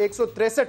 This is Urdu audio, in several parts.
163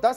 10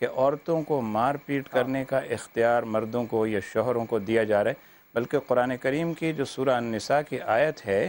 کہ عورتوں کو مار پیٹ کرنے کا اختیار مردوں کو یا شوہروں کو دیا جا رہا ہے، بلکہ قرآن کریم کی جو سورہ النساء کی آیت ہے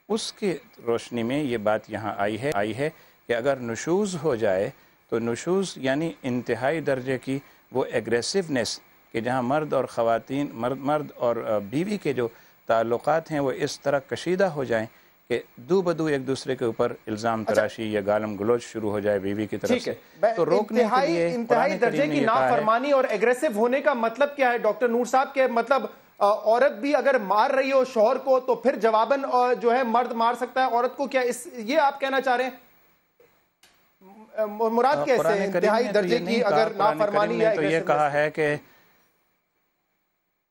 اس کی روشنی میں یہ بات یہاں آئی ہے کہ اگر نشوز ہو جائے تو نشوز یعنی انتہائی درجے کی وہ ایگریسونیس کہ جہاں مرد اور خواتین مرد اور بیوی کے جو تعلقات ہیں وہ اس طرح کشیدہ ہو جائیں کہ دو بدو ایک دوسرے کے اوپر الزام تراشی یا گالم گلوچ شروع ہو جائے بیوی کی طرف سے، تو روکنے کے لیے انتہائی درجے کی نافرمانی اور ایگریسو ہونے کا مطلب کیا ہے ڈاکٹر نور صاحب؟ کے مطلب عورت بھی اگر مار رہی ہو شوہر کو تو پھر جواباً جو ہے مرد مار سکتا ہے عورت کو، کیا یہ آپ کہنا چاہ رہے ہیں؟ مراد کیسے انتہائی درجے کی اگر نافرمانی یا تو یہ کہا ہے کہ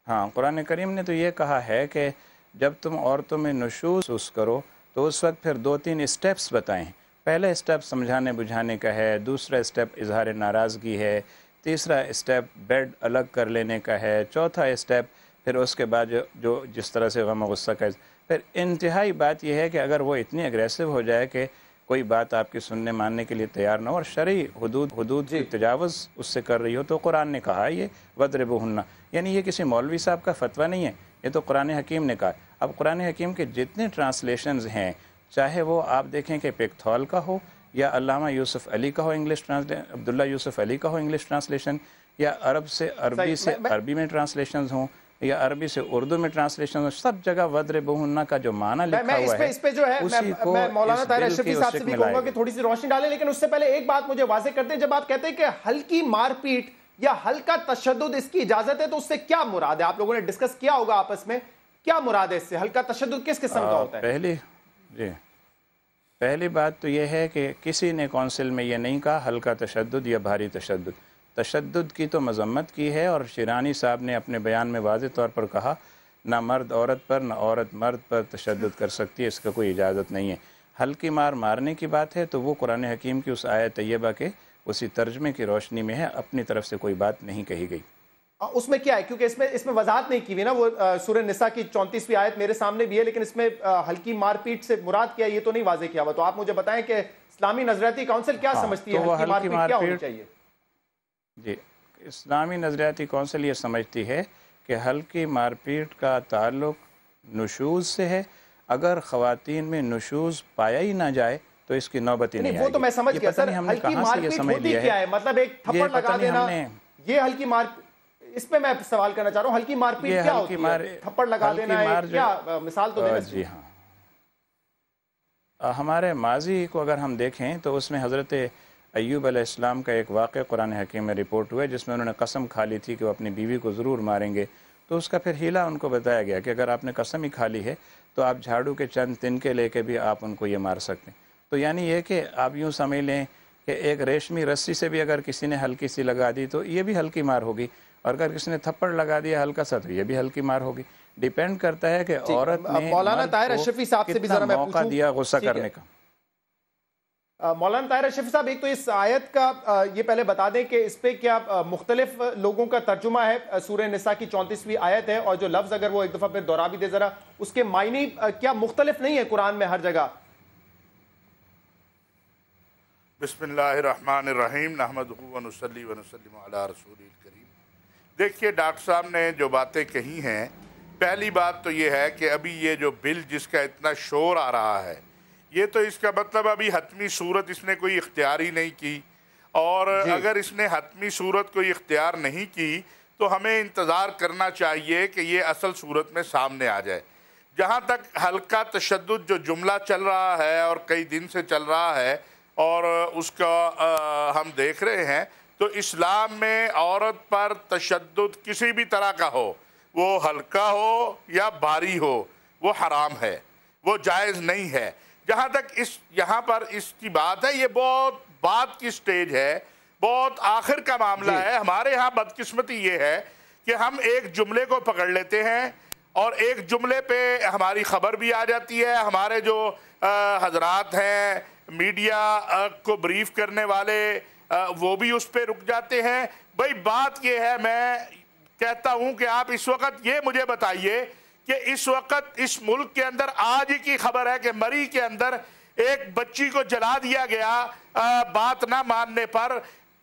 ہاں قرآن کریم نے تو یہ کہا ہے کہ جب تم عورتوں میں نشوز کرو تو اس وقت پھر 2-3 اسٹیپس بتائیں. پہلا اسٹیپ سمجھانے بجھانے کا ہے، دوسرا اسٹیپ اظہار ناراضگی ہے، تیسرا اسٹیپ بیڈ الگ کر لینے کا ہے، چوتھا اسٹیپ پھر اس کے بعد جو جس طرح سے غم و غصہ کا. پھر انتہائی بات یہ ہے کہ اگر وہ اتنی اگریسو ہو جائے کہ کوئی بات آپ کی سننے ماننے کے لیے تیار نہ ہو اور شرعی حدود کی تجاوز اس سے کر رہی ہو، تو قرآن نے کہا یہ وَضْرِبُوهُنَّ، یعنی یہ کسی مولوی صاحب کا فتویٰ نہیں ہے، یہ تو قرآن حکیم نے کہا. اب قرآن حکیم کے جتنے ٹرانسلیشنز ہیں، چاہے وہ آپ دیکھیں کہ پیکتھول کا ہو یا علامہ یوسف علی کا ہو انگلش ٹرانسلیشن، عبداللہ یوسف علی کا ہو انگلش ٹرانسلیشن، یا عربی سے عربی میں ٹرانسلیشنز ہوں یا عربی سے اردو میں ٹرانسلیشن، سب جگہ وَضْرِبُوهُنَّ کا جو معنی لکھا ہوا ہے اس پہ جو ہے میں مولانا طاہر اشرفی صاحب سے بھی کہوں گا کہ تھوڑی سی روشنی ڈالیں، لیکن اس سے پہلے ایک بات مجھے واضح کرتے ہیں. جب آپ کہتے ہیں کہ ہلکی مار پیٹ یا ہلکا تشدد اس کی اجازت ہے تو اس سے کیا مراد ہے؟ آپ لوگوں نے ڈسکس کیا ہوگا آپس میں، کیا مراد ہے اس سے؟ ہلکا تشدد کس قسم کا ہوتا ہے؟ پہلی بات تو یہ ہے کہ کسی نے کونسل میں یہ نہیں کہا ہلکا تشدد یا بھاری تشدد. تشدد کی تو مذمت کی ہے، اور شیرانی صاحب نے اپنے بیان میں واضح طور پر کہا نہ مرد عورت پر نہ عورت مرد پر تشدد کر سکتی ہے، اس کا کوئی اجازت نہیں ہے. ہلکی مار مارنے کی بات ہے تو وہ قرآن حکیم کی اس آیت طیبہ کے اسی ترجمے کی روشنی میں ہے، اپنی طرف سے کوئی بات نہیں کہی گئی. اس میں کیا ہے؟ کیونکہ اس میں وضاحت نہیں کی ہوئی نا. وہ سورہ نساء کی 34ویں آیت میرے سامنے بھی ہے، لیکن اس میں ہلکی مار پیٹ سے مراد کیا ہے یہ تو نہیں واضح کیا ہوا. تو آپ مجھے بتائیں کہ اسلامی نظریاتی کونسل کیا سمجھتی ہے ہلکی مار پیٹ کیا ہونی چاہیے؟ جی، اسلامی نظریاتی کونسل یہ سمجھتی ہے کہ ہلکی مار پیٹ کا تعلق نشوز سے ہے. اگر خواتین میں نشوز پایا ہی نہ جائے تو اس کی نوبت ہی نہیں آئے گی. وہ تو میں سمجھ گیا سر، ہلکی مار پیٹ ہوتی کیا ہے؟ مطلب ایک تھپڑ لگا دینا، یہ ہلکی مار، اس پہ میں سوال کرنا چاہ رہا ہوں. ہلکی مار پیٹ کیا ہوتی ہے؟ تھپڑ لگا دینا ہے کیا؟ مثال تو دینا. جی ہاں، ہمارے ماضی کو اگر ہم دیکھیں تو اس میں حضرت ایوب علیہ السلام کا ایک واقعہ قرآن حکیم میں رپورٹ ہوا ہے جس میں انہوں نے قسم کھا لی تھی کہ وہ اپنی بیوی کو ضرور ماریں گے. تو اس کا پھر ہیلہ ان کو بتایا گیا کہ اگر آپ نے قسم ہی کھا لی ہے تو آپ جھاڑو کے چند تنکے لے کے بھی آپ ان کو یہ مار سکتے ہیں. تو یعنی یہ کہ آپ یوں سمجھ لیں کہ ایک ریشمی رسی سے بھی اگر کسی نے ہلکی سی لگا دی تو یہ بھی ہلکی مار ہوگی، اور اگر کسی نے تھپڑ لگا دیا ہلکا سا تو یہ بھی ہلکی مار ہوگی. ڈیپینڈ کرتا ہے کہ عورت نے مولانا طاہر اشرفی صاحب سے بھی ذرا میں موقع دیا غصہ کرنے کا. مولانا طاہر اشرفی صاحب، ایک تو اس آیت کا یہ پہلے بتا دیں کہ اس پہ کیا مختلف لوگوں کا ترجمہ ہے. سورہ نساء کی 34ویں آیت ہے، اور جو لفظ اگر وہ ایک دفعہ پھر دہرا بھی دے ذرا، اس کے معنی کیا مختلف نہیں ہے قرآن میں ہر جگہ؟ بسم اللہ الرحمن الرحیم، نحمدہ ونصلی ونسلم علی رسول الکریم. دیکھیے ڈاکٹر صاحب نے جو باتیں کہی ہیں، پہلی بات تو یہ ہے کہ ابھی یہ جو بل جس کا اتنا شور آ رہا ہے، یہ تو اس کا مطلب ابھی حتمی صورت اس نے کوئی اختیار ہی نہیں کی. اور اگر اس نے حتمی صورت کوئی اختیار نہیں کی تو ہمیں انتظار کرنا چاہیے کہ یہ اصل صورت میں سامنے آ جائے. جہاں تک ہلکا تشدد جو جملہ چل رہا ہے اور کئی دن سے چل رہا ہے اور اس کا ہم دیکھ رہے ہیں، تو اسلام میں عورت پر تشدد کسی بھی طرح کا ہو، وہ ہلکا ہو یا بھاری ہو، وہ حرام ہے، وہ جائز نہیں ہے. جہاں تک یہاں پر اس کی بات ہے، یہ بہت بات کی سٹیج ہے، بہت آخر کا معاملہ ہے. ہمارے ہاں بدقسمتی یہ ہے کہ ہم ایک جملے کو پکڑ لیتے ہیں اور ایک جملے پہ ہماری خبر بھی آ جاتی ہے. ہمارے جو حضرات ہیں میڈیا کو بریف کرنے والے، وہ بھی اس پہ رک جاتے ہیں. بھئی بات یہ ہے، میں کہتا ہوں کہ آپ اس وقت یہ مجھے بتائیے کہ اس وقت اس ملک کے اندر آج ہی کی خبر ہے کہ مری کے اندر ایک بچی کو جلا دیا گیا بات نہ ماننے پر.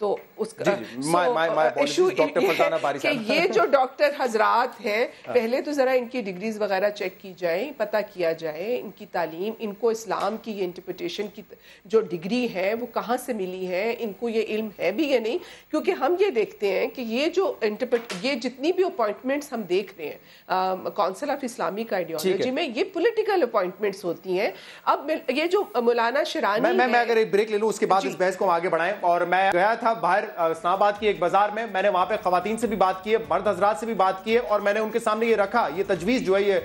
تو اس کا ایشو کہ یہ جو ڈاکٹر حضرات ہیں پہلے تو ذرا ان کی ڈگریز وغیرہ چیک کی جائیں، پتہ کیا جائے ان کی تعلیم، ان کو اسلام کی یہ انٹرپریٹیشن کی جو ڈگری ہے وہ کہاں سے ملی ہے، ان کو یہ علم ہے بھی یا نہیں. کیونکہ ہم یہ دیکھتے ہیں کہ یہ جتنی بھی اپوائنٹمنٹس ہم دیکھ رہے ہیں کونسل آف اسلامک آئیڈیالوجی میں، یہ پولیٹیکل اپوائنٹمنٹس ہوتی ہیں. اب یہ جو مولانا شرانی، میں اگر ایک بریک لے لوں اس کے بعد اس بحث کو آگے بڑھائیں. اور میں گیا تھا باہر اسلام آباد کی ایک بازار میں نے وہاں پہ خواتین سے بھی بات کی ہے، مرد حضرات سے بھی بات کی ہے، اور میں نے ان کے سامنے یہ رکھا، یہ تجویز جو ہے، یہ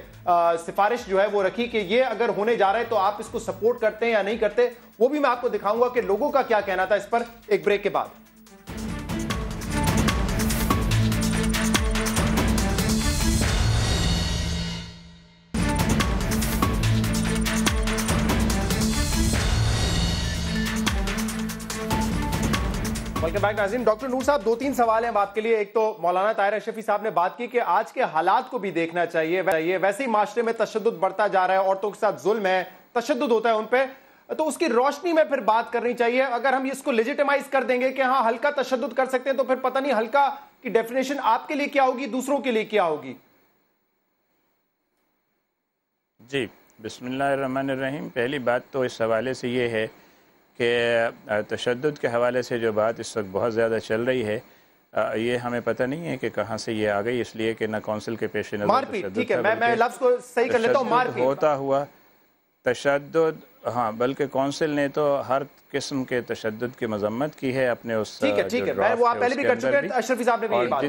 سفارش جو ہے وہ رکھی کہ یہ اگر ہونے جا رہا ہے تو آپ اس کو سپورٹ کرتے ہیں یا نہیں کرتے. وہ بھی میں آپ کو دکھاؤں گا کہ لوگوں کا کیا کہنا تھا اس پر ایک بریک کے بعد. ویلکم بیک ناظرین. ڈاکٹر نور صاحب، 2-3 سوال ہیں آپ کے لیے. ایک تو مولانا طاہر اشرفی صاحب نے بات کی کہ آج کے حالات کو بھی دیکھنا چاہیے، ویسے ہی معاشرے میں تشدد بڑھتا جا رہا ہے، عورتوں کے ساتھ ظلم ہے، تشدد ہوتا ہے ان پہ، تو اس کی روشنی میں پھر بات کرنی چاہیے. اگر ہم اس کو لیجیٹمائز کر دیں گے کہ ہاں ہلکا تشدد کر سکتے ہیں، تو پھر پتہ نہیں ہلکا کی ڈیفینیشن آپ کے لیے کیا ہوگی، دوسروں کے لیے کیا ہوگی. جی بسم اللہ الرحمن الرحیم. پہلی بات تو اس حوالے سے یہ ہے کہ تشدد کے حوالے سے جو بات اس وقت بہت زیادہ چل رہی ہے، یہ ہمیں پتہ نہیں ہے کہ کہاں سے یہ آ گئی، اس لیے کہ نہ کونسل کے پیش نظر ٹھیک ہے، میں لفظ کو صحیح کر لیتا ہوں، مارپیٹ ہوتا ہوا تشدد. ہاں، بلکہ کونسل نے تو ہر قسم کے تشدد کی مذمت کی ہے اپنے اس ٹھیک ہے میں وہ آپ پہلے بھی کر چکے ہیں، اشرفی صاحب نے بھی یہ بات.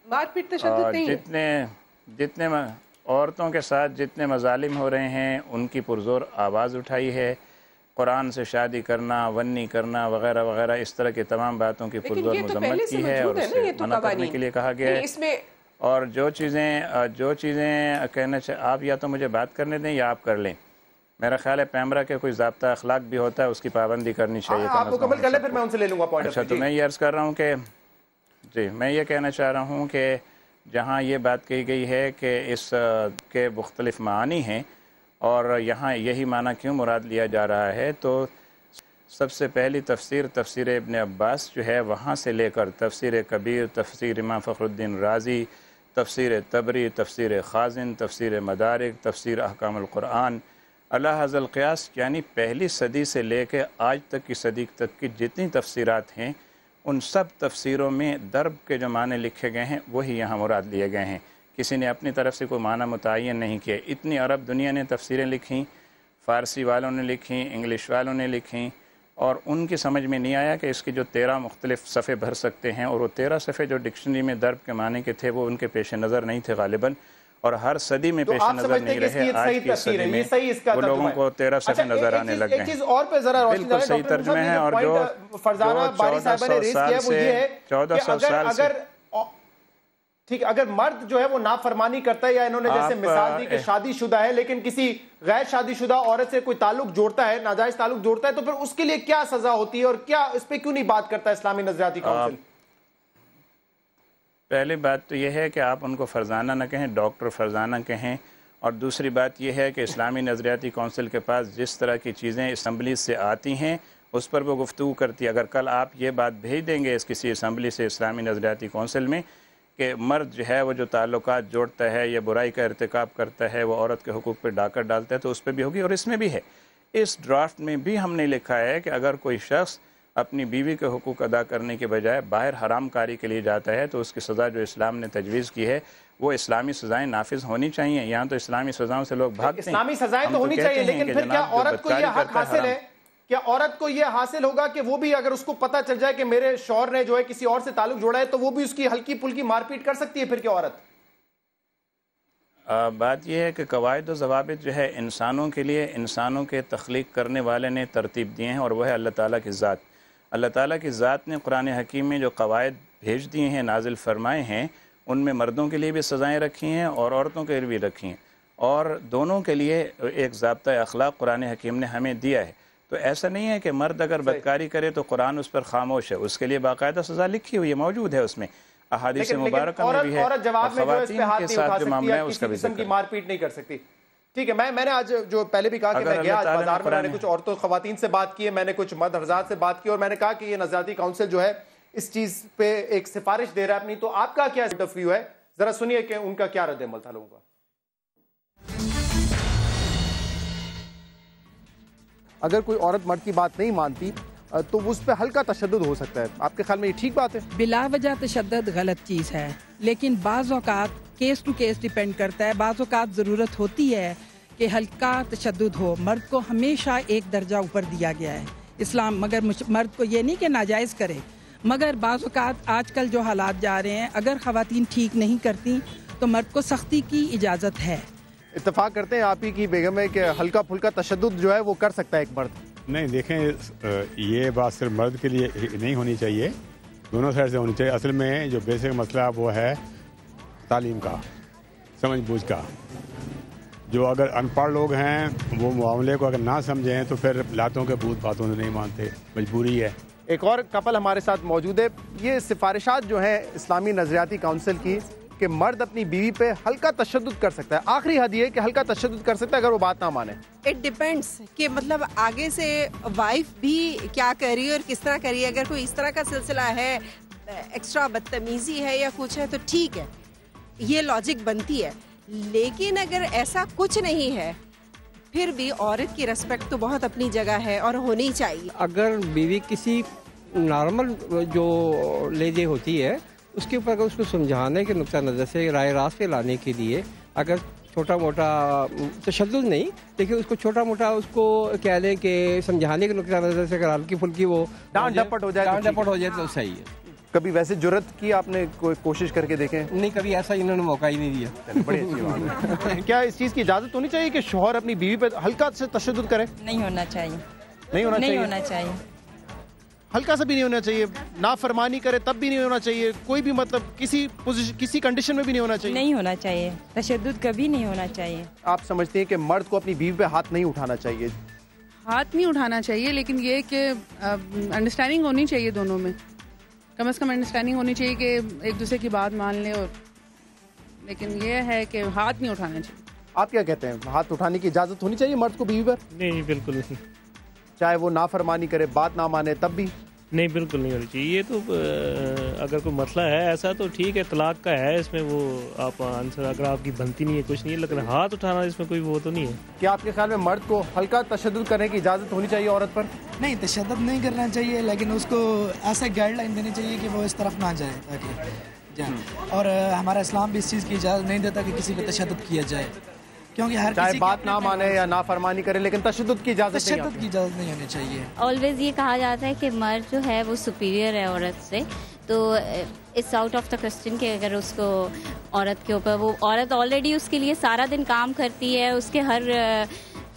مارپیٹ تشدد نہیں ہے. جتنے عورتوں کے ساتھ جتنے مظالم ہو رہے ہیں ان کی پرزور آواز اٹھائی ہے. قرآن سے شادی کرنا، ونی کرنا وغیرہ وغیرہ، اس طرح کی تمام باتوں کی پرزور مذمت کی ہے اور اس سے منع کرنے کے لیے کہا گیا ہے. اور جو چیزیں کہنا آپ یا تو مجھے بات کرنے دیں یا آپ کر لیں. میرا خیال ہے پیمرا کے کوئی ضابطہ اخلاق بھی ہوتا ہے، اس کی پابندی کرنی چاہیے. آپ مکمل کر لیں، پھر میں ان سے لے لوں گا پوائنٹ. اچھا، تو میں یہ عرض کر رہا ہوں کہ میں یہ کہنا چاہ رہا ہوں کہ جہاں یہ بات کہی گئی ہے کہ اس کے مختلف معانی ہیں اور یہاں یہی معنی کیوں مراد لیا جا رہا ہے، تو سب سے پہلی تفسیر ابن عباس جو ہے، وہاں سے لے کر تفسیر کبیر، تفسیر امام فخر الدین رازی، تفسیر تبری، تفسیر خازن، تفسیر مدارک، تفسیر احکام القرآن، اللہ حض القیاس، یعنی پہلی صدی سے لے کے آج تک کی صدی تک کی جتنی تفسیرات ہیں، ان سب تفسیروں میں درب کے جو معنی لکھے گئے ہیں وہی یہاں مراد لیے گئے ہیں. کسی نے اپنی طرف سے کوئی معنی متعین نہیں کیا. اتنی عرب دنیا نے تفسیریں لکھیں، فارسی والوں نے لکھیں، انگلش والوں نے لکھیں، اور ان کی سمجھ میں نہیں آیا کہ اس کی جو 13 مختلف صفحے بھر سکتے ہیں، اور وہ 13 صفحے جو ڈکشنری میں درب کے معنی کے تھے وہ ان کے پیش نظر نہیں تھے غالباً، اور ہر صدی میں پیش نظر نہیں رہے. آج کی صدی میں وہ لوگوں کو 13 صفحے نظر آنے لگ گئے ہیں. بالکل صحیح ترجمہ ہے. اور جو 1400 سال سے ٹھیک، اگر مرد جو ہے وہ نافرمانی کرتا ہے، یا انہوں نے جیسے مثال دی کہ شادی شدہ ہے لیکن کسی غیر شادی شدہ عورت سے کوئی تعلق جوڑتا ہے، ناجائز تعلق جوڑتا ہے، تو پھر اس کے لیے کیا سزا ہوتی ہے اور کیا اس پہ کیوں نہیں بات کرتا اسلامی نظریاتی کونسل؟ پہلی بات تو یہ ہے کہ آپ ان کو فرزانہ نہ کہیں، ڈاکٹر فرزانہ کہیں. اور دوسری بات یہ ہے کہ اسلامی نظریاتی کونسل کے پاس جس طرح کی چیزیں اسمبلی سے آتی ہیں اس پر وہ گفتگو کرتی ہے. اگر کل آپ یہ بات بھیج دیں گے کسی اسمبلی سے اسلامی نظریاتی کونسل میں کہ مرد جو ہے وہ جو تعلقات جوڑتا ہے یا برائی کا ارتکاب کرتا ہے، وہ عورت کے حقوق پہ ڈاکر ڈالتا ہے، تو اس پہ بھی ہوگی. اور اس میں بھی ہے، اس ڈرافٹ میں بھی ہم نے لکھا ہے کہ اگر کوئی شخص اپنی بیوی کے حقوق ادا کرنے کے بجائے باہر حرام کاری کے لیے جاتا ہے تو اس کی سزا جو اسلام نے تجویز کی ہے وہ اسلامی سزائیں نافذ ہونی چاہیے. یہاں تو اسلامی سزاؤں سے لوگ بھاگتے ہیں. اسلامی سزائیں تو ہونی چاہیے، لیکن پھر کیا عورت کو یہ حق حاصل ہے؟ کیا عورت کو یہ حاصل ہوگا کہ وہ بھی اگر اس کو پتہ چل جائے کہ میرے شوہر نے جو ہے کسی اور سے تعلق جوڑا ہے تو وہ بھی اس کی ہلکی پھلکی مار پیٹ کر سکتی ہے؟ پھر کیا عورت؟ بات یہ ہے کہ قواعد و ضوابط جو ہے انسانوں کے لیے انسانوں کے تخلیق کرنے والے نے ترتیب دیے ہیں، اور وہ ہے اللہ تعالیٰ کی ذات. اللہ تعالیٰ کی ذات نے قرآن حکیم میں جو قواعد بھیج دیے ہیں، نازل فرمائے ہیں، ان میں مردوں کے لیے بھی سزائیں رکھی ہیں اور عورتوں کے لیے بھی رکھی ہیں، اور دونوں کے لیے ایک ضابطہ اخلاق قرآن حکیم نے ہمیں دیا ہے. تو ایسا نہیں ہے کہ مرد اگر بدکاری کرے تو قرآن اس پر خاموش ہے، اس کے لیے باقاعدہ سزا لکھی ہوئی ہے، موجود ہے اس میں، احادیث مبارکہ میں بھی ہے. عورت جواب میں جو اس پہ ہاتھ نہیں اٹھا سکتی ہے، اس کا بھی کسی قسم کی مار پیٹ نہیں کر سکتی. ٹھیک ہے. میں نے آج جو پہلے بھی کہا کہ میں گیا آج بازار میں نے کچھ عورتوں خواتین سے بات کی ہے, میں نے کچھ مرد حضرات سے بات کی, اور میں نے کہا کہ یہ نظریاتی کونسل جو ہے اس چیز پہ ایک سفارش دے رہا ہے اپنی. تو آپ کا کیا ویو ہے, ذرا سنیے کہ ان کا کیا رد عمل تھا لوگوں کا. اگر کوئی عورت مرد کی بات نہیں مانتی تو اس پہ ہلکا تشدد ہو سکتا ہے. آپ کے خیال میں یہ ٹھیک بات ہے؟ بلا وجہ تشدد غلط چیز ہے, لیکن بعض اوقات کیس ٹو کیس ڈیپینڈ کرتا ہے. بعض اوقات ضرورت ہوتی ہے کہ ہلکا تشدد ہو. مرد کو ہمیشہ ایک درجہ اوپر دیا گیا ہے اسلام, مگر مرد کو یہ نہیں کہ ناجائز کرے, مگر بعض اوقات آج کل جو حالات جا رہے ہیں, اگر خواتین ٹھیک نہیں کرتی تو مرد کو سختی کی اجازت ہے. اتفاق کرتے ہیں آپ ہی کی بیگم ہے کہ ہلکا پھلکا تشدد جو ہے وہ کر سکتا ہے ایک مرد؟ نہیں, دیکھیں یہ بات صرف مرد کے لیے نہیں ہونی چاہیے, دونوں سائڈ سے ہونی چاہیے. اصل میں جو بیسک مسئلہ وہ ہے تعلیم کا, سمجھ بوجھ کا. جو اگر ان پڑھ لوگ ہیں وہ معاملے کو اگر نہ سمجھیں تو پھر لاتوں کے بھوت باتوں سے نہیں مانتے, مجبوری ہے. ایک اور کپل ہمارے ساتھ موجود ہے. یہ سفارشات جو ہیں اسلامی نظریاتی کونسل کی کہ مرد اپنی بیوی پہ ہلکا تشدد کر سکتا ہے, آخری حد یہ کہ ہلکا تشدد کر سکتا ہے اگر وہ بات نہ مانے. اٹ ڈیپینڈس کہ مطلب آگے سے وائف بھی کیا کر رہی ہے اور کس طرح کر رہی ہے. اگر کوئی اس طرح کا سلسلہ ہے, ایکسٹرا بدتمیزی ہے یا کچھ ہے تو ٹھیک ہے, یہ لاجک بنتی ہے. لیکن اگر ایسا کچھ نہیں ہے پھر بھی عورت کی ریسپیکٹ تو بہت اپنی جگہ ہے اور ہونی چاہیے. اگر بیوی کسی نارمل جو لیڈی ہوتی ہے اس کے اوپر اگر اس کو سمجھانے کے نقطہ نظر سے رائے راست پہ لانے کے لیے اگر چھوٹا موٹا تشدد نہیں لیکن اس کو چھوٹا موٹا اس کو کہہ لیں کہ سمجھانے کے نقطہ نظر سے اگر ہلکی پھلکی وہ ڈانٹ ڈپٹ ہو جائے تو صحیح ہے. کبھی ویسے جرت کی آپ نے کوئی کوشش کر کے دیکھیں؟ نہیں, کبھی ایسا انہوں نے موقع ہی نہیں دیا. بڑی اچھی بات ہے. کیا اس چیز کی اجازت ہونی چاہیے کہ شوہر اپنی بیوی پہ ہلکا سے تشدد کرے؟ نہیں ہونا چاہیے. نہیں ہونا چاہیے. ہلکا سا بھی نہیں ہونا چاہیے, نافرمانی کرے تب بھی نہیں ہونا چاہیے, کوئی بھی مطلب کسی کنڈیشن میں بھی نہیں ہونا چاہیے. نہیں ہونا چاہیے, تشدد کبھی نہیں ہونا چاہیے. آپ سمجھتے ہیں کہ مرد کو اپنی بیوی پہ ہاتھ نہیں اٹھانا چاہیے؟ ہاتھ نہیں اٹھانا چاہیے, لیکن یہ کہ انڈرسٹینڈنگ ہونی چاہیے دونوں میں, کم از کم انڈرسٹینڈنگ ہونی چاہیے کہ ایک دوسرے کی بات مان لیں. اور لیکن یہ ہے کہ ہاتھ نہیں اٹھانا چاہیے. آپ کیا کہتے ہیں, ہاتھ اٹھانے کی اجازت ہونی چاہیے مرد کو بیوی پر؟ نہیں, بالکل نہیں. چاہے وہ نافرمانی کرے, بات نہ مانے تب بھی؟ نہیں, بالکل نہیں ہونی چاہیے. یہ تو اگر کوئی مسئلہ ہے ایسا تو ٹھیک ہے, طلاق کا ہے, اس میں وہ آپ آنسر اگر آپ کی بنتی نہیں ہے کچھ نہیں ہے, لیکن ہاتھ اٹھانا اس میں کوئی وہ تو نہیں ہے. کیا آپ کے خیال میں مرد کو ہلکا تشدد کرنے کی اجازت ہونی چاہیے عورت پر؟ نہیں, تشدد نہیں کرنا چاہیے, لیکن اس کو ایسا گائیڈ لائن دینی چاہیے کہ وہ اس طرف نہ جائے تاکہ جائے. اور ہمارا اسلام بھی اس چیز کی اجازت نہیں دیتا کہ کسی پہ تشدد کیا جائے, کیونکہ ہر چاہے بات نہ مانے یا نافرمانی کرے, لیکن تشدد کی اجازت نہیں ہونی چاہیے. آلویز یہ کہا جاتا ہے کہ مرد جو ہے وہ سپیریئر ہے عورت سے, تو it's out of the question کہ اگر اس کو عورت کے اوپر, وہ عورت آلریڈی اس کے لیے سارا دن کام کرتی ہے, اس کے ہر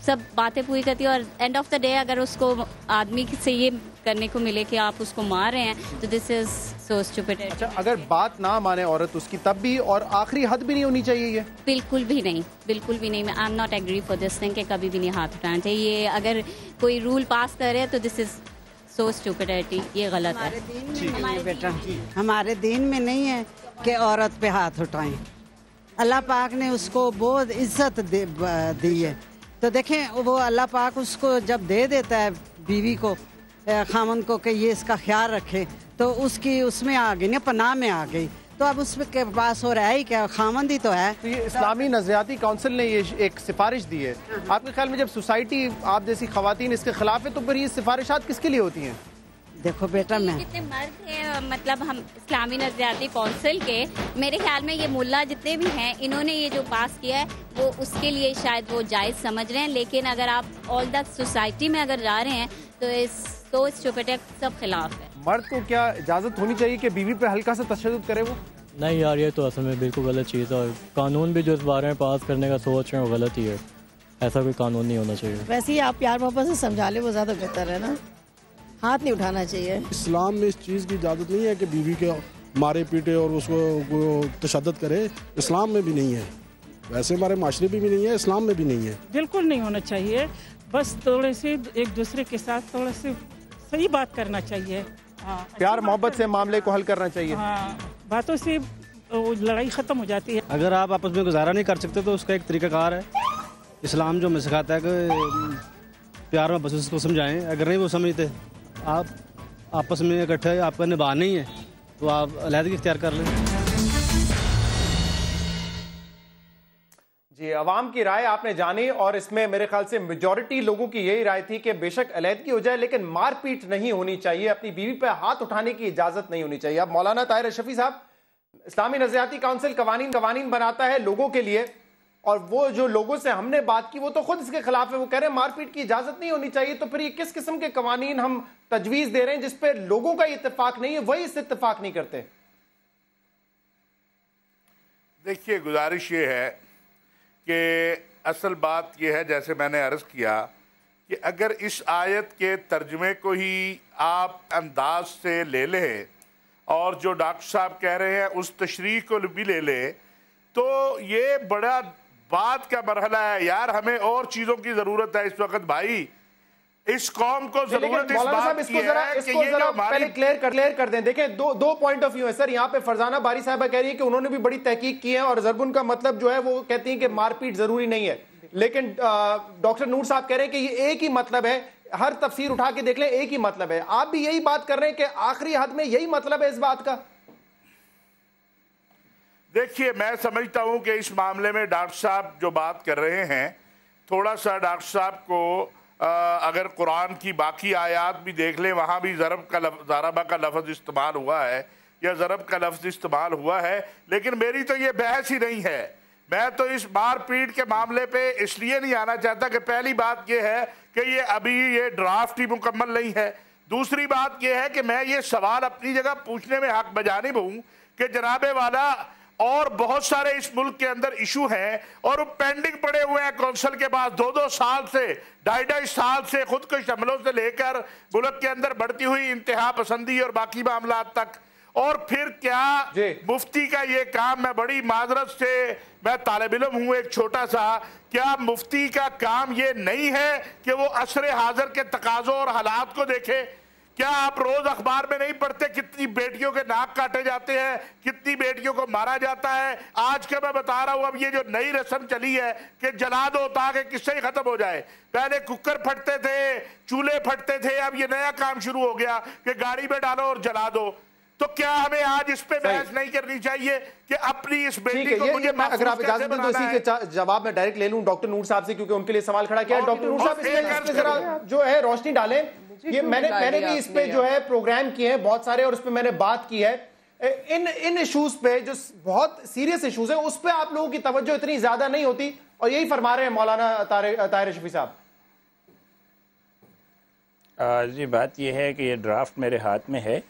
سب باتیں پوری کرتی ہے, اور اینڈ آف دا ڈے اگر اس کو آدمی سے یہ کرنے کو ملے کہ آپ اس کو مار رہے ہیں تو دس از سو اسٹوپڈ. اچھا, اگر بات نہ مانے عورت اس کی تب بھی, اور آخری حد بھی نہیں ہونی چاہیے یہ؟ بالکل بھی نہیں, بالکل بھی نہیں. I am not agree for this thing کہ کبھی بھی نہیں ہاتھ اٹھانا چاہیے. یہ اگر کوئی رول پاس کرے تو دس از سو اسٹوپڈیٹی, یہ غلط ہے. بیٹا ہمارے دین میں نہیں ہے کہ عورت پہ ہاتھ اٹھائیں. اللہ پاک نے اس کو بہت عزت دی ہے, تو دیکھیں وہ اللہ پاک اس کو جب دے دیتا ہے بیوی کو, خامن کو, کہ یہ اس کا خیال رکھے, تو اس میں آ گئی نا, پناہ میں آ گئی. تو اب اس کے پاس ہو رہا ہے کیا, خامن ہی تو ہے. تو یہ اسلامی نظریاتی کونسل نے یہ ایک سفارش دی ہے. آپ کے خیال میں جب سوسائٹی آپ جیسی خواتین اس کے خلاف ہے تو پھر یہ سفارشات کس کے لیے ہوتی ہیں؟ دیکھو بیٹا, میں جتنے مرد ہیں مطلب ہم اسلامی نظریاتی کونسل کے, میرے خیال میں یہ ملا جتنے بھی ہیں, انہوں نے یہ جو پاس کیا ہے وہ اس کے لیے شاید وہ جائز سمجھ رہے ہیں. لیکن اگر آپ آل دا سوسائٹی میں اگر جا رہے ہیں تو تو اسٹوپڈ سب خلاف ہے. مرد کو کیا اجازت ہونی چاہیے کہ بیوی پہ ہلکا سا تشدد کرے وہ؟ نہیں یار, یہ تو اصل میں بالکل غلط چیز ہے, اور قانون بھی جو اس بارے میں پاس کرنے کا سوچ رہے ہیں وہ غلط ہی ہے. ایسا کوئی قانون نہیں ہونا چاہیے. ویسے ہی آپ پیار محبت سے سمجھا لیں وہ زیادہ بہتر ہے نا, ہاتھ نہیں اٹھانا چاہیے. اسلام میں اس چیز کی اجازت نہیں ہے کہ بیوی کے مارے پیٹے اور اس کو تشدد کرے, اسلام میں بھی نہیں ہے. ویسے ہمارے معاشرے میں بھی نہیں ہے, اسلام میں بھی نہیں ہے. بالکل نہیں ہونا چاہیے. بس تھوڑے سے ایک دوسرے کے ساتھ تھوڑے سے صحیح بات کرنا چاہیے, پیار محبت سے معاملے کو حل کرنا چاہیے. باتوں سے لڑائی ختم ہو جاتی ہے. اگر آپ آپس میں گزارا نہیں کر سکتے تو اس کا ایک طریقہ کار ہے, اسلام جو ہمیں سکھاتا ہے کہ پیار میں بس اس کو سمجھائیں. اگر نہیں وہ سمجھتے, آپ آپس میں اکٹھے آپ کا نبھا نہیں ہے تو آپ علیحدگی اختیار کر لیں. جی, عوام کی رائے آپ نے جانی, اور اس میں میرے خیال سے میجورٹی لوگوں کی یہی رائے تھی کہ بے شک علیحدگی ہو جائے لیکن مار پیٹ نہیں ہونی چاہیے, اپنی بیوی پہ ہاتھ اٹھانے کی اجازت نہیں ہونی چاہیے. اب مولانا طاہر اشرفی صاحب, اسلامی نظریاتی کونسل قوانین بناتا ہے لوگوں کے لیے, اور وہ جو لوگوں سے ہم نے بات کی وہ تو خود اس کے خلاف ہے, وہ کہہ رہے ہیں مار پیٹ کی اجازت نہیں ہونی چاہیے. تو پھر یہ کس قسم کے قوانین ہم تجویز دے رہے ہیں جس پہ لوگوں کا اتفاق نہیں ہے, وہی اس سے اتفاق نہیں کرتے؟ دیکھیے, گزارش یہ ہے کہ اصل بات یہ ہے, جیسے میں نے عرض کیا, کہ اگر اس آیت کے ترجمے کو ہی آپ انداز سے لے لیں اور جو ڈاکٹر صاحب کہہ رہے ہیں اس تشریح کو بھی لے لیں, تو یہ بڑا بات کا مرحلہ ہے یار. ہمیں اور چیزوں کی ضرورت ہے اس وقت بھائی. اس قوم کو ضرورت اس بات کی ہے کہ یہ جو پہلے کلیئر کر دیں. دیکھیں, دو پوائنٹ آف ویو ہے سر. یہاں پہ فرزانہ باری صاحبہ کہہ رہی ہے کہ انہوں نے بھی بڑی تحقیق کی ہے اور ضرب کا مطلب جو ہے وہ کہتی ہیں کہ مار پیٹ ضروری نہیں ہے, لیکن ڈاکٹر نور صاحب کہہ رہے ہیں کہ یہ ایک ہی مطلب ہے, ہر تفسیر اٹھا کے دیکھ لیں ایک ہی مطلب ہے. آپ بھی یہی بات کر رہے ہیں کہ آخری حد میں یہی مطلب ہے اس بات کا؟ دیکھیے, میں سمجھتا ہوں کہ اس معاملے میں ڈاکٹر صاحب جو بات کر رہے ہیں, تھوڑا سا ڈاکٹر صاحب کو اگر قرآن کی باقی آیات بھی دیکھ لیں, وہاں بھی ضربہ کا لفظ استعمال ہوا ہے یا ضرب کا لفظ استعمال ہوا ہے. لیکن میری تو یہ بحث ہی نہیں ہے. میں تو اس مار پیٹ کے معاملے پہ اس لیے نہیں آنا چاہتا کہ پہلی بات یہ ہے کہ یہ ڈرافٹ ہی مکمل نہیں ہے. دوسری بات یہ ہے کہ میں یہ سوال اپنی جگہ پوچھنے میں حق بجانب ہوں کہ جناب والا اور بہت سارے اس ملک کے اندر ایشو ہیں اور وہ پینڈنگ پڑے ہوئے ہیں کونسل کے پاس 2 سال سے, 2.5 سال سے, خود کش حملوں سے لے کر ملک کے اندر بڑھتی ہوئی انتہا پسندی اور باقی معاملات تک. اور پھر کیا مفتی کا یہ کام, میں بڑی معذرت سے, میں طالب علم ہوں ایک چھوٹا سا, کیا مفتی کا کام یہ نہیں ہے کہ وہ عصر حاضر کے تقاضوں اور حالات کو دیکھے؟ کیا آپ روز اخبار میں نہیں پڑھتے کتنی بیٹیوں کے ناک کاٹے جاتے ہیں, کتنی بیٹیوں کو مارا جاتا ہے؟ آج کا میں بتا رہا ہوں, اب یہ جو نئی رسم چلی ہے کہ جلا دو تاکہ قصہ ہی ختم ہو جائے. پہلے کوکر پھٹتے تھے, چولہے پھٹتے تھے, اب یہ نیا کام شروع ہو گیا کہ گاڑی میں ڈالو اور جلا دو. تو کیا ہمیں آج اس پہ بحث نہیں کرنی چاہیے کہ اپنی اس بیٹی کو مجھے اگر آپ اجازت دیں تو اسی کے جواب میں ڈائریکٹ لے لوں ڈاکٹر نور صاحب سے, کیونکہ ان کے لیے سوال کھڑا کیا ہے. ڈاکٹر نور صاحب اس پہ ذرا جو ہے روشنی ڈالیں. یہ میں نے بھی اس پہ جو ہے پروگرام کیے ہیں بہت سارے, اور اس پہ میں نے بات کی ہے. ان ایشوز پہ جو بہت سیریس ایشوز ہیں اس پہ آپ لوگوں کی توجہ اتنی زیادہ نہیں ہوتی, اور یہی فرما رہے ہیں مولانا طاہر اشرفی صاحب. جی, بات یہ ہے کہ یہ ڈرافٹ میرے ہاتھ میں ہے,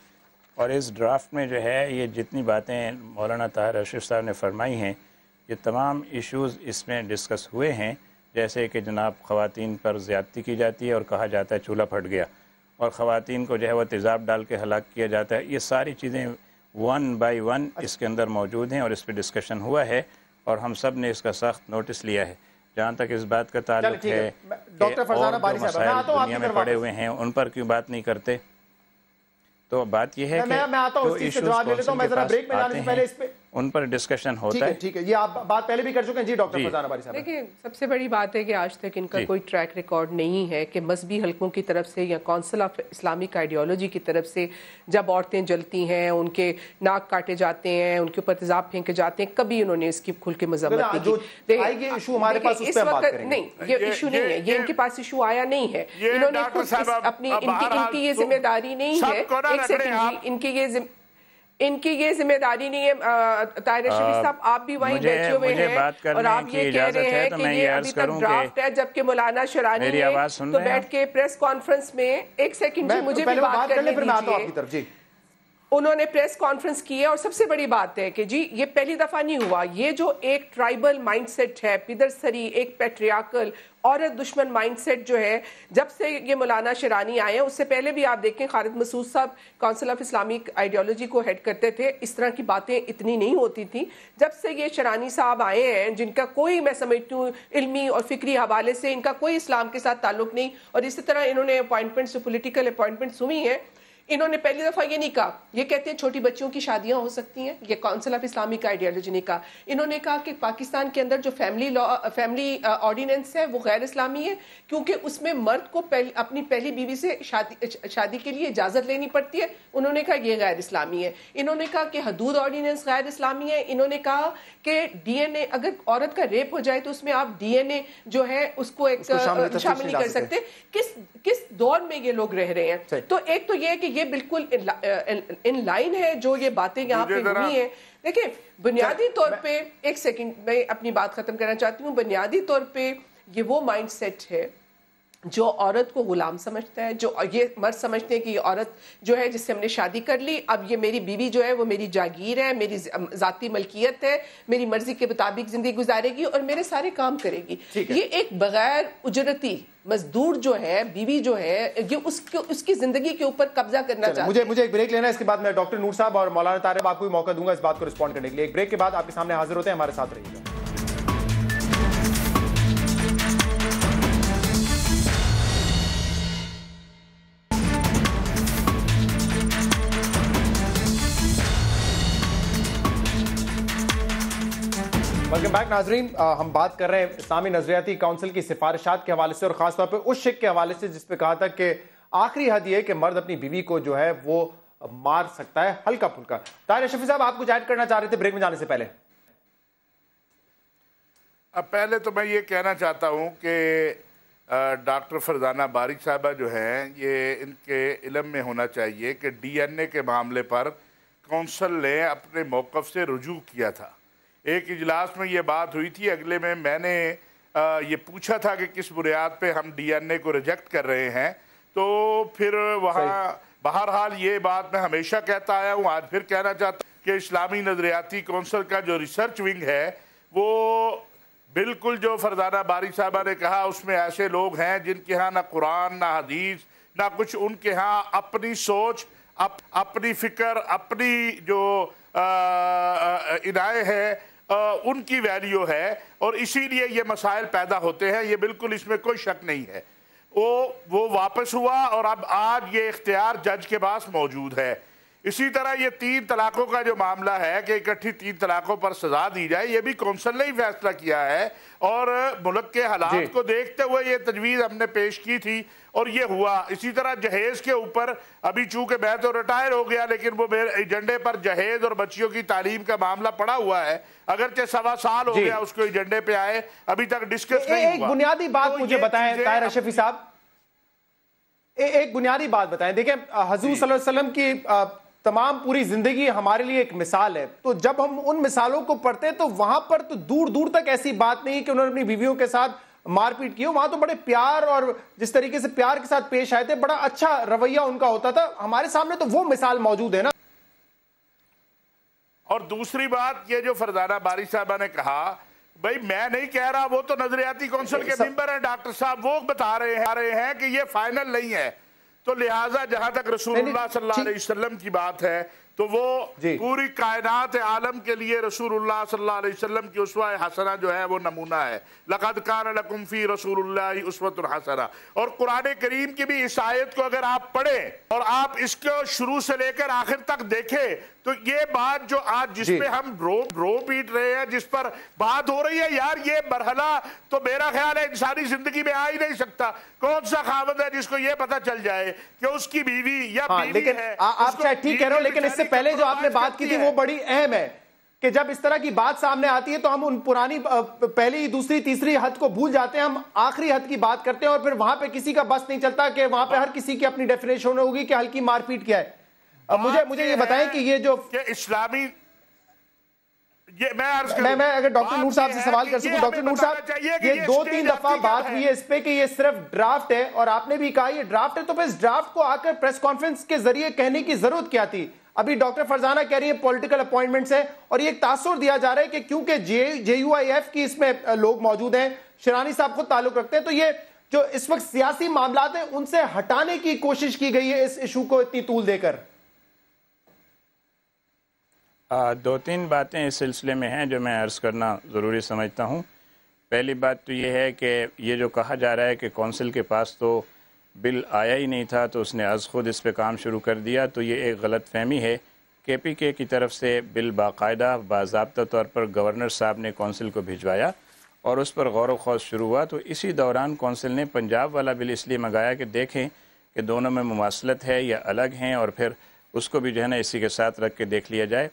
اور اس ڈرافٹ میں جو ہے یہ جتنی باتیں مولانا طاہر اشرف صاحب نے فرمائی ہیں, یہ تمام ایشوز اس میں ڈسکس ہوئے ہیں. جیسے کہ جناب خواتین پر زیادتی کی جاتی ہے اور کہا جاتا ہے چولہا پھٹ گیا, اور خواتین کو جو ہے وہ تیزاب ڈال کے ہلاک کیا جاتا ہے. یہ ساری چیزیں 1 بائی 1 اس کے اندر موجود ہیں اور اس پہ ڈسکشن ہوا ہے, اور ہم سب نے اس کا سخت نوٹس لیا ہے. جہاں تک اس بات کا تعلق ہے کہ اور جو مسائل دنیا میں پڑے ہوئے ہیں ان پر کیوں بات نہیں کرتے, تو بات یہ ہے کہ جو ایشوز کونسل کے پاس آتے ہیں ان پر ڈسکشن ہوتا ہے. ٹھیک ہے, یہ آپ بات پہلے بھی کر چکے ہیں. جی ڈاکٹر فرزانہ باری صاحب. دیکھیں, سب سے بڑی بات ہے کہ آج تک ان کا کوئی ٹریک ریکارڈ نہیں ہے کہ مذہبی حلقوں کی طرف سے یا کونسل آف اسلامک آئیڈیالوجی کی طرف سے جب عورتیں جلتی ہیں, ان کے ناک کاٹے جاتے ہیں, ان کے اوپر تیزاب پھینکے جاتے ہیں, کبھی انہوں نے اس کی کھل کے مذمت نہیں کی. اس وقت نہیں, یہ ایشو نہیں ہے, یہ ان کے پاس ایشو آیا نہیں ہے. انہوں نے اپنی ان کی یہ ذمہ داری نہیں ہے, ایک سیکنڈ, ان کی یہ ذمہ داری نہیں ہے. طاہر اشرفی صاحب, آپ بھی وہیں بیٹھے ہوئے ہیں اور آپ یہ کہہ رہے ہیں کہ یہ ابھی تک ڈرافٹ ہے, جبکہ مولانا شرانی نے تو بیٹھ کے پریس کانفرنس میں, ایک سیکنڈ جی, مجھے بھی بات کرنے دیجیے. انہوں نے پریس کانفرنس کی ہے, اور سب سے بڑی بات ہے کہ جی یہ پہلی دفعہ نہیں ہوا. یہ جو ایک ٹرائبل مائنڈ سیٹ ہے, پدر سری, ایک پیٹریاکل عورت دشمن مائنڈ سیٹ جو ہے, جب سے یہ مولانا شرانی آئے ہیں, اس سے پہلے بھی آپ دیکھیں خالد مسعود صاحب کونسل آف اسلامک آئیڈیالوجی کو ہیڈ کرتے تھے, اس طرح کی باتیں اتنی نہیں ہوتی تھیں. جب سے یہ شرانی صاحب آئے ہیں, جن کا کوئی, میں سمجھتی ہوں علمی اور فکری حوالے سے ان کا کوئی اسلام کے ساتھ تعلق نہیں, اور اسی طرح انہوں نے اپوائنٹمنٹس, پولیٹیکل اپوائنٹمنٹس ہوئی ہیں, انہوں نے پہلی دفعہ یہ نہیں کہا, یہ کہتے ہیں چھوٹی بچیوں کی شادیاں ہو سکتی ہیں, یہ کونسل آف اسلامک آئیڈیالوجی نے کہا. انہوں نے کہا کہ پاکستان کے اندر جو فیملی آرڈیننس ہے وہ غیر اسلامی ہے, کیونکہ اس میں مرد کو اپنی پہلی بیوی سے شادی کے لیے اجازت لینی پڑتی ہے. انہوں نے کہا یہ غیر اسلامی ہے. انہوں نے کہا کہ حدود آرڈیننس غیر اسلامی ہے. انہوں نے کہا کہ ڈی این اے, اگر عورت کا ریپ ہو جائے تو اس میں آپ ڈی این اے جو ہے اس کو ایک شامل نہیں کر سکتے. کس دور میں یہ لوگ رہ رہے ہیں؟ تو ایک تو یہ ہے کہ یہ بالکل ان لائن ہے جو یہ باتیں یہاں پہ ہوئی ہیں. دیکھیں بنیادی طور پہ, ایک سیکنڈ میں اپنی بات ختم کرنا چاہتی ہوں, بنیادی طور پہ یہ وہ مائنڈ سیٹ ہے جو عورت کو غلام سمجھتا ہے, جو یہ مرد سمجھتے ہیں کہ یہ عورت جو ہے جس سے ہم نے شادی کر لی, اب یہ میری بیوی جو ہے وہ میری جاگیر ہے, میری ذاتی ملکیت ہے, میری مرضی کے مطابق زندگی گزارے گی اور میرے سارے کام کرے گی. یہ ایک بغیر اجرتی مزدور جو ہے, بیوی جو ہے, یہ اس کی زندگی کے اوپر قبضہ کرنا چاہتے ہیں. مجھے ایک بریک لینا ہے, اس کے بعد میں ڈاکٹر نور صاحب اور مولانا طارق آپ کو بھی موقع دوں گا اس بات کو رسپونڈ کرنے کے لیے. ایک بریک کے بعد آپ کے سامنے حاضر ہوتے ہیں, ہمارے ساتھ رہیے گا. ویلکم بیک ناظرین. ہم بات کر رہے ہیں اسلامی نظریاتی کونسل کی سفارشات کے حوالے سے, اور خاص طور پہ اس شق کے حوالے سے جس پہ کہا تھا کہ آخری حد یہ کہ مرد اپنی بیوی کو جو ہے وہ مار سکتا ہے ہلکا پھلکا. طاہر اشرفی صاحب آپ کچھ ایڈ کرنا چاہ رہے تھے بریک میں جانے سے پہلے. اب پہلے تو میں یہ کہنا چاہتا ہوں کہ ڈاکٹر فرزانہ باری صاحبہ جو ہیں, یہ ان کے علم میں ہونا چاہیے کہ ڈی این اے کے معاملے پر کونسل نے اپنے موقف سے رجوع کیا تھا. ایک اجلاس میں یہ بات ہوئی تھی, اگلے میں نے یہ پوچھا تھا کہ کس بنیاد پہ ہم ڈی این اے کو ریجیکٹ کر رہے ہیں, تو پھر وہاں بہرحال یہ بات میں ہمیشہ کہتا آیا ہوں, آج پھر کہنا چاہتا ہوں کہ اسلامی نظریاتی کونسل کا جو ریسرچ ونگ ہے وہ بالکل جو فرزانہ باری صاحبہ نے کہا اس میں ایسے لوگ ہیں جن کے ہاں نہ قرآن نہ حدیث نہ کچھ, ان کے ہاں اپنی سوچ, اپنی فکر, اپنی جو ادائے ہے ان کی ویلیو ہے, اور اسی لیے یہ مسائل پیدا ہوتے ہیں. یہ بالکل اس میں کوئی شک نہیں ہے. وہ واپس ہوا اور اب آج یہ اختیار جج کے پاس موجود ہے. اسی طرح یہ 3 طلاقوں کا جو معاملہ ہے کہ اکٹھی 3 طلاقوں پر سزا دی جائے, یہ بھی کونسل نے ہی فیصلہ کیا ہے, اور ملک کے حالات کو دیکھتے ہوئے یہ تجویز ہم نے پیش کی تھی اور یہ ہوا. اسی طرح جہیز کے اوپر ابھی چونکہ میں تو ریٹائر ہو گیا, لیکن وہ میرے ایجنڈے پر جہیز اور بچیوں کی تعلیم کا معاملہ پڑا ہوا ہے, اگرچہ 1.25 سال ہو گیا اس کو ایجنڈے پہ آئے, ابھی تک ڈسکس نہیں ہوا. ایک بنیادی بات مجھے بتائیں طاہر اشرفی صاحب, ایک بنیادی بات بتائیں. دیکھیں حضور صلی اللہ علیہ وسلم کی تمام پوری زندگی ہمارے لیے ایک مثال ہے, تو جب ہم ان مثالوں کو پڑھتے ہیں تو وہاں پر تو دور دور تک ایسی بات نہیں کہ انہوں نے اپنی بیویوں کے ساتھ مار پیٹ کی. وہاں تو بڑے پیار اور جس طریقے سے پیار کے ساتھ پیش آئے تھے, بڑا اچھا رویہ ان کا ہوتا تھا. ہمارے سامنے تو وہ مثال موجود ہے نا. اور دوسری بات یہ جو فرزانہ باری صاحبہ نے کہا, بھئی میں نہیں کہہ رہا, وہ تو نظریاتی کونسل کے ممبر ہیں ڈاکٹر صاحب, وہ بتا رہے ہیں کہ یہ فائنل نہیں ہے. تو لہٰذا جہاں تک رسول اللہ صلی اللہ علیہ وسلم کی بات ہے تو وہ پوری کائنات عالم کے لیے رسول اللہ صلی اللہ علیہ وسلم کی اسوہ حسنہ جو ہے وہ نمونہ ہے. لَقَدْ كَانَ لَكُمْ فِي رَسُولُ اللَّهِ أُسْوَةٌ حَسَنَةٌ. اور قرآن کریم کی بھی اس آیت کو اگر آپ پڑھیں اور آپ اس کو شروع سے لے کر آخر تک دیکھیں تو یہ بات جو آج جس پہ ہم رو پیٹ رہے ہیں, جس پر بات ہو رہی ہے, یار یہ مرحلہ تو میرا خیال ہے انسانی زندگی میں آ ہی نہیں سکتا. کون سا خاوند ہے جس کو یہ پتہ چل جائے کہ اس کی بیوی یا بیوی ہے. آپ شاید ٹھیک کہہ رہے ہو, لیکن اس سے پہلے جو آپ نے بات کی تھی وہ بڑی اہم ہے کہ جب اس طرح کی بات سامنے آتی ہے تو ہم ان پرانی پہلی دوسری تیسری حد کو بھول جاتے ہیں, ہم آخری حد کی بات کرتے ہیں, اور پھر وہاں پہ کسی کا بس نہیں چلتا کہ وہاں پہ ہر کسی کی اپنی ڈیفینیشن ہوگی کہ ہلکی مار پیٹ کیا ہے. مجھے یہ بتائیں کہ یہ جو اسلامی میں اگر ڈاکٹر نور صاحب سے سوال کر سکوں. ڈاکٹر نور صاحب, یہ 2-3 دفعہ بات ہوئی ہے اس پہ کہ یہ صرف ڈرافٹ ہے, اور آپ نے بھی کہا یہ ڈرافٹ ہے, تو پھر اس ڈرافٹ کو آ کر پریس کانفرنس کے ذریعے کہنے کی ضرورت کیا تھی؟ ابھی ڈاکٹر فرزانہ کہہ رہی ہے پولیٹیکل اپوائنٹمنٹس ہے, اور یہ ایک تاثر دیا جا رہا ہے کہ کیونکہ JUIF کی اس میں لوگ موجود ہیں, شرانی صاحب خود تعلق رکھتے ہیں, تو یہ جو اس وقت سیاسی معاملات ہیں ان سے ہٹانے کی کوشش کی گئی ہے اس ایشو کو اتنی طول دے کر. 2-3 باتیں اس سلسلے میں ہیں جو میں عرض کرنا ضروری سمجھتا ہوں. پہلی بات تو یہ ہے کہ یہ جو کہا جا رہا ہے کہ کونسل کے پاس تو بل آیا ہی نہیں تھا تو اس نے از خود اس پہ کام شروع کر دیا. تو یہ ایک غلط فہمی ہے. KPK کی طرف سے بل باقاعدہ باضابطہ طور پر گورنر صاحب نے کونسل کو بھجوایا اور اس پر غور و خوض شروع ہوا. تو اسی دوران کونسل نے پنجاب والا بل اس لیے منگایا کہ دیکھیں کہ دونوں میں مماثلت ہے یا الگ ہیں، اور پھر اس کو بھی جو ہے نا اسی کے ساتھ رکھ کے دیکھ لیا جائے.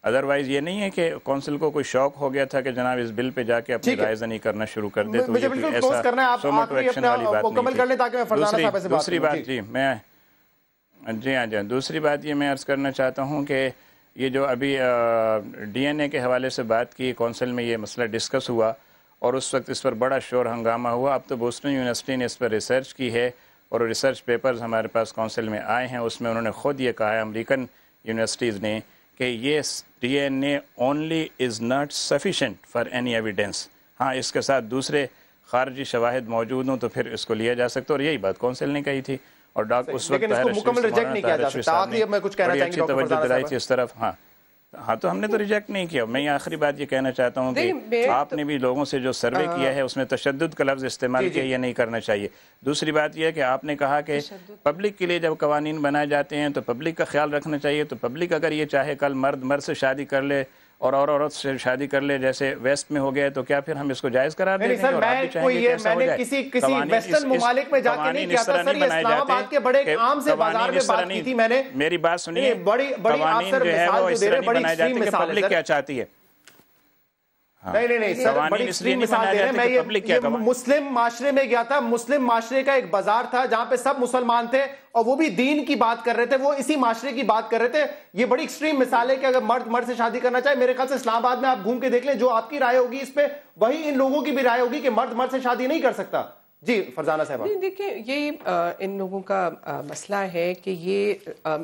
ادروائز یہ نہیں ہے کہ کونسل کو کوئی شوق ہو گیا تھا کہ جناب اس بل پہ جا کے اپنی رائے زنی کرنا شروع کر دے. تو یہ ایسا سوموٹو ایکشن والی بات نہیں تھی. دوسری بات دوسری بات یہ میں عرض کرنا چاہتا ہوں کہ یہ جو ابھی DNA کے حوالے سے بات کی کونسل میں، یہ مسئلہ ڈسکس ہوا اور اس وقت اس پر بڑا شور ہنگامہ ہوا. اب تو بوسٹن یونیورسٹی نے اس پر ریسرچ کی ہے اور ریسرچ پیپرز ہمارے پاس کونسل میں آئے ہیں. اس میں انہوں نے خود یہ کہا ہے امریکن یونیورسٹیز نے کہ یہ DNA only is not sufficient for any evidence. ہاں اس کے ساتھ دوسرے خارجی شواہد موجود ہوں تو پھر اس کو لیا جا سکتا. اور یہی بات کونسل نے کہی تھی اور اس وقت اچھی توجہ دلائی تھی اس طرف. ہاں تو ہم نے تو ریجیکٹ نہیں کیا. میں آخری بات یہ کہنا چاہتا ہوں کہ آپ نے بھی لوگوں سے جو سروے کیا ہے اس میں تشدد کا لفظ استعمال کیا، یہ نہیں کرنا چاہیے. دوسری بات یہ ہے کہ آپ نے کہا کہ پبلک کے لیے جب قوانین بنائے جاتے ہیں تو پبلک کا خیال رکھنا چاہیے. تو پبلک اگر یہ چاہے کل مرد سے شادی کر لے اور عورت سے شادی کر لے جیسے ویسٹ میں ہو گئے تو کیا پھر ہم اس کو جائز قرار دیں گے؟ اور آپ بھی چاہیں گے کہ ایسا ہو جائے. کسی ویسٹرن ممالک میں جا کے نہیں کیا تھا سر، یہ اسلام آباد کے بڑے عام سے بازار میں بات کی تھی میں نے. میری بات سنیے، قوانین جو ہے وہ اس طرح نہیں بنائے جاتے کہ پبلک کیا چاہتی ہے. نہیں سر، بڑی ایکسٹریم مثال دے رہے ہیں. میں یہ مسلم معاشرے میں گیا تھا، مسلم معاشرے کا ایک بازار تھا جہاں پہ سب مسلمان تھے اور وہ بھی دین کی بات کر رہے تھے، وہ اسی معاشرے کی بات کر رہے تھے. یہ بڑی ایکسٹریم مثال ہے کہ اگر مرد سے شادی کرنا چاہے. میرے خیال سے اسلام آباد میں آپ گھوم کے دیکھ لیں، جو آپ کی رائے ہوگی اس پہ وہی ان لوگوں کی بھی رائے ہوگی کہ مرد سے شادی نہیں کر سکتا. جی فرزانہ صاحبہ. دیکھیں یہ ان لوگوں کا مسئلہ ہے کہ یہ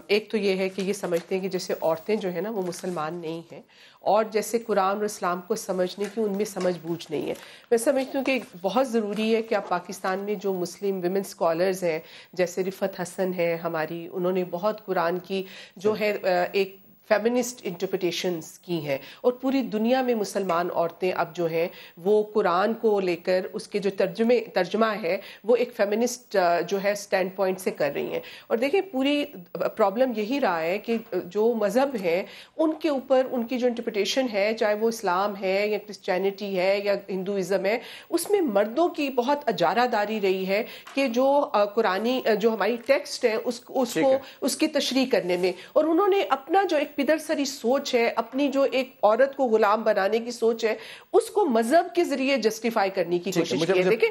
ایک تو یہ ہے کہ یہ سمجھتے ہیں کہ جیسے عورتیں جو ہیں نا وہ مسلمان نہیں ہیں، اور جیسے قرآن اور اسلام کو سمجھنے کی ان میں سمجھ بوجھ نہیں ہے. میں سمجھتی ہوں کہ بہت ضروری ہے کہ آپ پاکستان میں جو مسلم ویمن اسکالرز ہیں جیسے رفت حسن ہے ہماری، انہوں نے بہت قرآن کی جو ہے ایک فیمنسٹ انٹرپریٹیشنز کی ہیں، اور پوری دنیا میں مسلمان عورتیں اب جو ہیں وہ قرآن کو لے کر اس کے جو ترجمہ ہے وہ ایک فیمنسٹ جو ہے سٹینڈ پوائنٹ سے کر رہی ہیں. اور دیکھیں پوری پرابلم یہی رہا ہے کہ جو مذہب ہیں ان کے اوپر ان کی جو انٹرپریٹیشن ہے، چاہے وہ اسلام ہے یا کرسچینٹی ہے یا ہندوازم ہے، اس میں مردوں کی بہت اجارہ داری رہی ہے کہ جو قرآنی جو ہماری ٹیکسٹ ہے اس کی تشریح کرنے میں. اور انہوں نے اپنا جو ایک پدر سری سوچ ہے، اپنی جو ایک عورت کو غلام بنانے کی سوچ ہے، اس کو مذہب کے ذریعے جسٹیفائی کرنے کی کوشش کی ہے. دیکھیں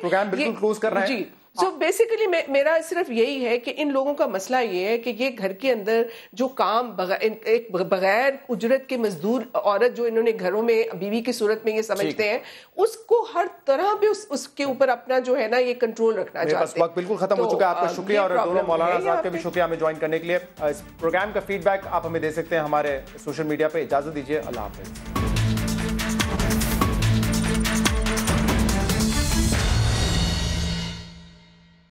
جی سو بیسیکلی میرا صرف یہی ہے کہ ان لوگوں کا مسئلہ یہ ہے کہ یہ گھر کے اندر جو کام ایک بغیر اجرت کے مزدور عورت جو انہوں نے گھروں میں بیوی کی صورت میں یہ سمجھتے ہیں، اس کو ہر طرح پہ اس کے اوپر اپنا جو ہے نا یہ کنٹرول رکھنا چاہتے ہیں. وقت بالکل ختم ہو چکا ہے. آپ کا شکریہ اور دونوں مولانا صاحب کا بھی شکریہ ہمیں جوائن کرنے کے لیے. اس پروگرام کا فیڈ بیک آپ ہمیں دے سکتے ہیں ہمارے سوشل میڈیا پہ. اجازت دیجیے، اللہ حافظ.